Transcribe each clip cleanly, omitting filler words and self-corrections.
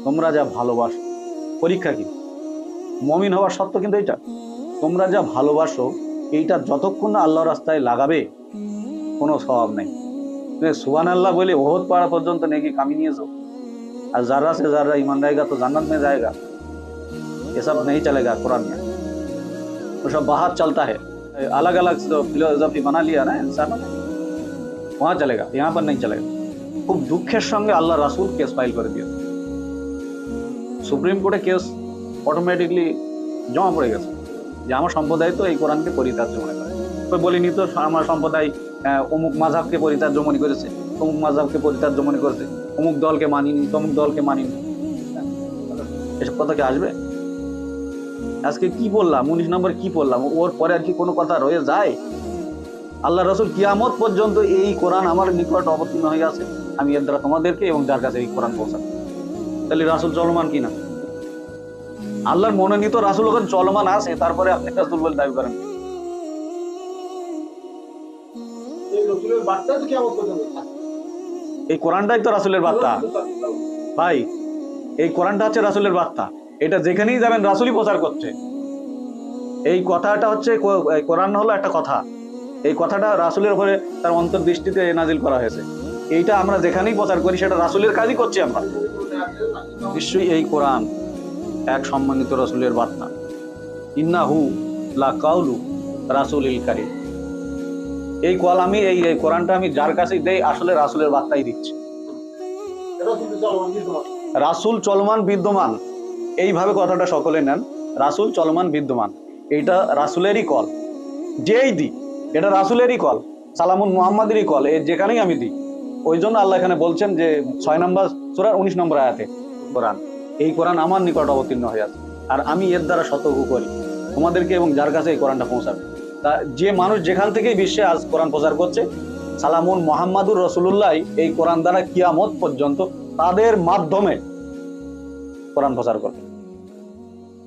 তোমরা যা ভালোবাসো। পরীক্ষা কি? মমিন হওয়ার সত্য কিন্তু এটা, তোমরা যা ভালোবাসো এইটা যতক্ষণ না আল্লাহর রাস্তায় লাগাবে কোনো স্বভাব নেই। সুবহানাল্লাহ বলে ওহদ পাড়া পর্যন্ত নেকি কামিয়ে নিয়েছো, আর जर्रा से जर्रा ईमान रहेगा तो जन्नत में जाएगा। ये सब नहीं चलेगा कुरान में, वो सब बाहर चलता है। अलग अलग फिलोसफी बना लिया ना इंसानों ने, वहां चलेगा, यहाँ पर नहीं चलेगा। খুব দুঃখের সঙ্গে আল্লাহ রাসূল কেস ফাইল করে দিয়েছে, সুপ্রিম কোর্টে কেস অটোমেটিকলি জমা পড়ে গেছে যে আমার সম্প্রদায় তো এই কোরআনকে পরিত্যাজ্য মনে করে। ওই বলিনি তো আমার সম্প্রদায় অমুক মাযহাবকে পরিত্যাজ্য মনে করেছে, অমুক মাযহাবকে পরিত্যাজ্য মনে করেছে, অমুক দলকে মানিনি, তমুক দলকে মানিনি। এসব কথা কি আসবে? আজকে কি বললাম, 19 নম্বর কি বললাম, ওর পরে আর কি কোনো কথা রয়ে যায়? আল্লাহ রাসূল কিয়ামত পর্যন্ত এই কোরআন আমার নিকট অবতীর্ণ হয়ে আছে, আমি এর দ্বারা তোমাদেরকে এবং যার কাছে এই কোরআন পৌঁছাবো। তাহলে রাসূল চলমান কিনা? আল্লাহর মনোনীত রাসূল ওখানে চলমান আছে, তারপরে আপনি রাসূল বলে দাবি করেন। এই কোরআনটাই তো রাসূলের বার্তা ভাই, এই কোরআনটা হচ্ছে রাসূলের বার্তা। এটা যেখানেই যাবেন রাসূলই প্রচার করছে। এই কথাটা হচ্ছে, কোরআন হলো একটা কথা, এই কথাটা রাসূলের উপরে তার অন্তর্দৃষ্টিতে নাজিল করা হয়েছে। এইটা আমরা যেখানেই প্রচার করি সেটা রাসূলের কাজই করছি আমরা। নিশ্চয়ই এই কোরআন এক সম্মানিত রাসূলের বার্তা। ইন্নাহু লা কাউলু রাসূলিল কারীম। এই কোরআনটা আমি যার কাছেই দেই আসলে রাসূলের বার্তাই দিচ্ছি। রাসূল চলমান বিদ্যমান, এইভাবে কথাটা সকলে নেন। রাসূল চলমান বিদ্যমান, এইটা রাসূলেরই কল। যেই দিই এটা রাসূলেরই কল, সালামুন মুহাম্মাদেরই কল, এর যেখানেই আমি দিই। ওই জন্য আল্লাহ এখানে বলছেন যে 6 নম্বর সূরার 19 নম্বর আয়াতে, কোরআন, এই কোরআন আমার নিকট অবতীর্ণ হয়ে আছে, আর আমি এর দ্বারা সতর্ক করি তোমাদেরকে এবং যার কাছে এই কোরআনটা পৌঁছাবে। তা যে মানুষ যেখান থেকেই বিশ্বে আজ কোরআন প্রচার করছে, সালামুন মুহাম্মাদুর রাসূলুল্লাহ এই কোরআন দ্বারা কিয়ামত পর্যন্ত তাদের মাধ্যমে কোরআন প্রচার করবে।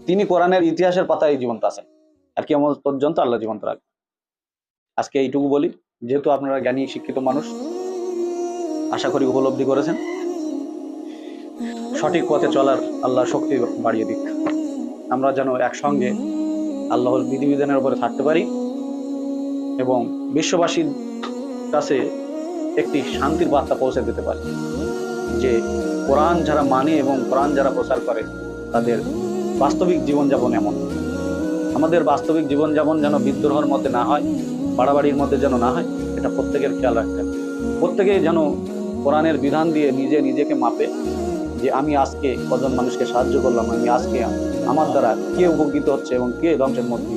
তিনি কোরআনের ইতিহাসের পাতায় জীবন্ত আছেন, আর কিয়ামত পর্যন্ত আল্লাহ জীবন্ত রাখবে। আজকে এইটুকু বলি, যেহেতু আপনারা জ্ঞানী শিক্ষিত মানুষ, আশা করি উপলব্ধি করেছেন। সঠিক পথে চলার আল্লাহ শক্তি বাড়িয়ে দিক, আমরা যেন একসঙ্গে আল্লাহর বিধিবিধানের উপরে থাকতে পারি এবং বিশ্ববাসীর কাছে একটি শান্তির বার্তা পৌঁছে দিতে পারি যে কোরআন যারা মানে এবং কোরআন যারা প্রচার করে তাদের বাস্তবিক জীবনযাপন এমন। আমাদের বাস্তবিক জীবনযাপন যেন বিদ্রোহের মধ্যে না হয়, বাড়াবাড়ির মধ্যে যেন না হয়, এটা প্রত্যেকের খেয়াল রাখতে হবে। প্রত্যেকে যেন কোরআনের বিধান দিয়ে নিজেকে মাপে যে আমি আজকে কজন মানুষকে সাহায্য করলাম, আমি আজকে আমার দ্বারা কে উপকৃত হচ্ছে এবং কে ধ্বংসের মধ্যে